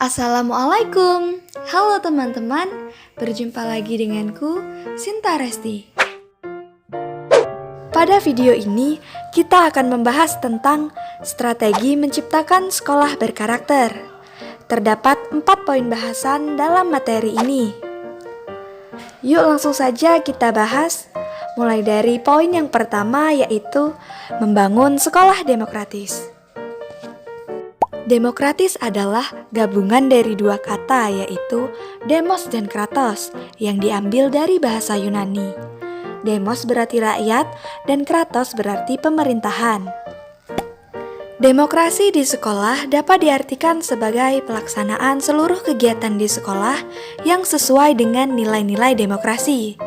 Assalamualaikum. Halo teman-teman, berjumpa lagi denganku, Sinta Resti. Pada video ini, kita akan membahas tentang strategi menciptakan sekolah berkarakter. Terdapat 4 poin bahasan dalam materi ini. Yuk langsung saja kita bahas, mulai dari poin yang pertama yaitu membangun sekolah demokratis. Demokratis adalah gabungan dari dua kata yaitu demos dan kratos yang diambil dari bahasa Yunani. Demos berarti rakyat dan kratos berarti pemerintahan. Demokrasi di sekolah dapat diartikan sebagai pelaksanaan seluruh kegiatan di sekolah yang sesuai dengan nilai-nilai demokrasi.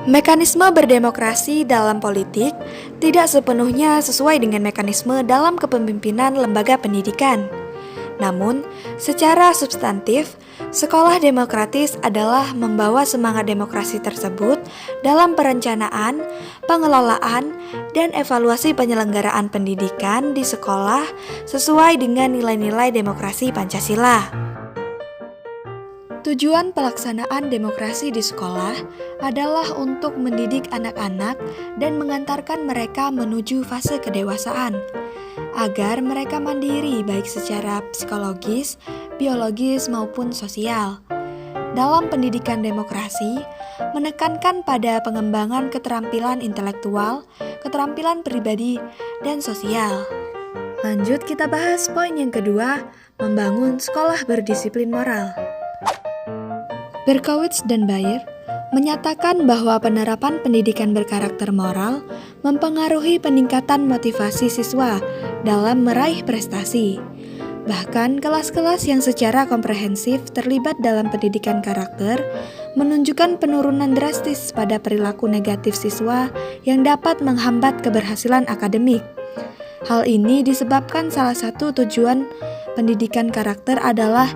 Mekanisme berdemokrasi dalam politik tidak sepenuhnya sesuai dengan mekanisme dalam kepemimpinan lembaga pendidikan. Namun, secara substantif, sekolah demokratis adalah membawa semangat demokrasi tersebut dalam perencanaan, pengelolaan, dan evaluasi penyelenggaraan pendidikan di sekolah sesuai dengan nilai-nilai demokrasi Pancasila. Tujuan pelaksanaan demokrasi di sekolah adalah untuk mendidik anak-anak dan mengantarkan mereka menuju fase kedewasaan, agar mereka mandiri baik secara psikologis, biologis maupun sosial. Dalam pendidikan demokrasi, menekankan pada pengembangan keterampilan intelektual, keterampilan pribadi, dan sosial. Lanjut kita bahas poin yang kedua, membangun sekolah berdisiplin moral. Berkowitz dan Bayer menyatakan bahwa penerapan pendidikan berkarakter moral mempengaruhi peningkatan motivasi siswa dalam meraih prestasi. Bahkan kelas-kelas yang secara komprehensif terlibat dalam pendidikan karakter menunjukkan penurunan drastis pada perilaku negatif siswa yang dapat menghambat keberhasilan akademik. Hal ini disebabkan salah satu tujuan pendidikan karakter adalah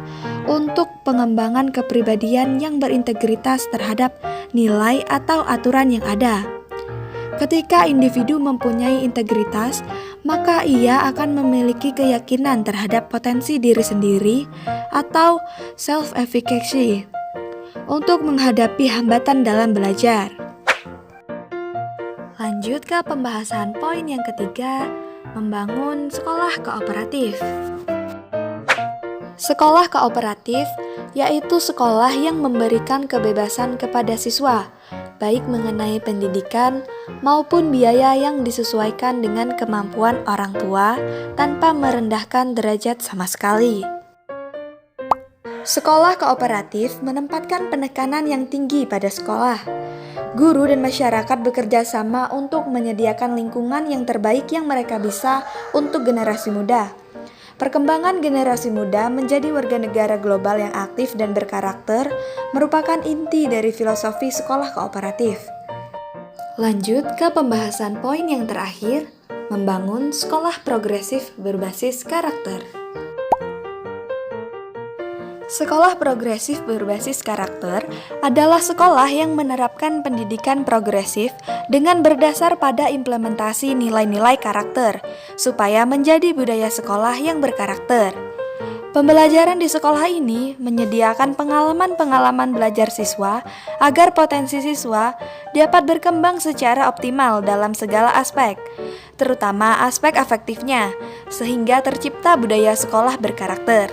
untuk pengembangan kepribadian yang berintegritas terhadap nilai atau aturan yang ada. Ketika individu mempunyai integritas, maka ia akan memiliki keyakinan terhadap potensi diri sendiri atau self-efficacy untuk menghadapi hambatan dalam belajar. Lanjut ke pembahasan poin yang ketiga, membangun sekolah kooperatif. Sekolah kooperatif yaitu sekolah yang memberikan kebebasan kepada siswa, baik mengenai pendidikan maupun biaya yang disesuaikan dengan kemampuan orang tua tanpa merendahkan derajat sama sekali. Sekolah kooperatif menempatkan penekanan yang tinggi pada sekolah. Guru dan masyarakat bekerja sama untuk menyediakan lingkungan yang terbaik yang mereka bisa untuk generasi muda. Perkembangan generasi muda menjadi warga negara global yang aktif dan berkarakter merupakan inti dari filosofi sekolah kooperatif. Lanjut ke pembahasan poin yang terakhir, membangun sekolah progresif berbasis karakter. Sekolah progresif berbasis karakter adalah sekolah yang menerapkan pendidikan progresif dengan berdasar pada implementasi nilai-nilai karakter, supaya menjadi budaya sekolah yang berkarakter. Pembelajaran di sekolah ini menyediakan pengalaman-pengalaman belajar siswa agar potensi siswa dapat berkembang secara optimal dalam segala aspek, terutama aspek afektifnya, sehingga tercipta budaya sekolah berkarakter.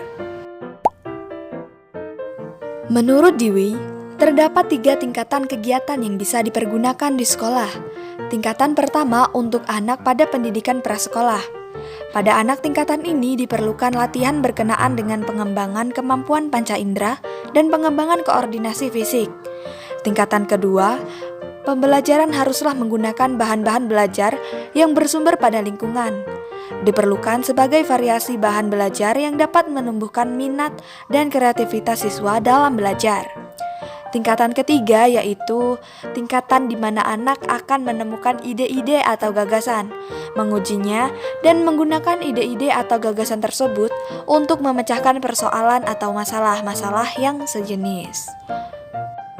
Menurut Dewey, terdapat 3 tingkatan kegiatan yang bisa dipergunakan di sekolah. Tingkatan pertama untuk anak pada pendidikan prasekolah. Pada anak tingkatan ini diperlukan latihan berkenaan dengan pengembangan kemampuan panca indera dan pengembangan koordinasi fisik. Tingkatan kedua, pembelajaran haruslah menggunakan bahan-bahan belajar yang bersumber pada lingkungan. Diperlukan sebagai variasi bahan belajar yang dapat menumbuhkan minat dan kreativitas siswa dalam belajar. Tingkatan ketiga yaitu tingkatan di mana anak akan menemukan ide-ide atau gagasan, mengujinya, dan menggunakan ide-ide atau gagasan tersebut untuk memecahkan persoalan atau masalah-masalah yang sejenis.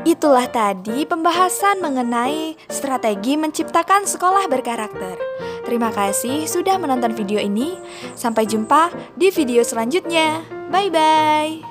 Itulah tadi pembahasan mengenai strategi menciptakan sekolah berkarakter. Terima kasih sudah menonton video ini. Sampai jumpa di video selanjutnya. Bye-bye.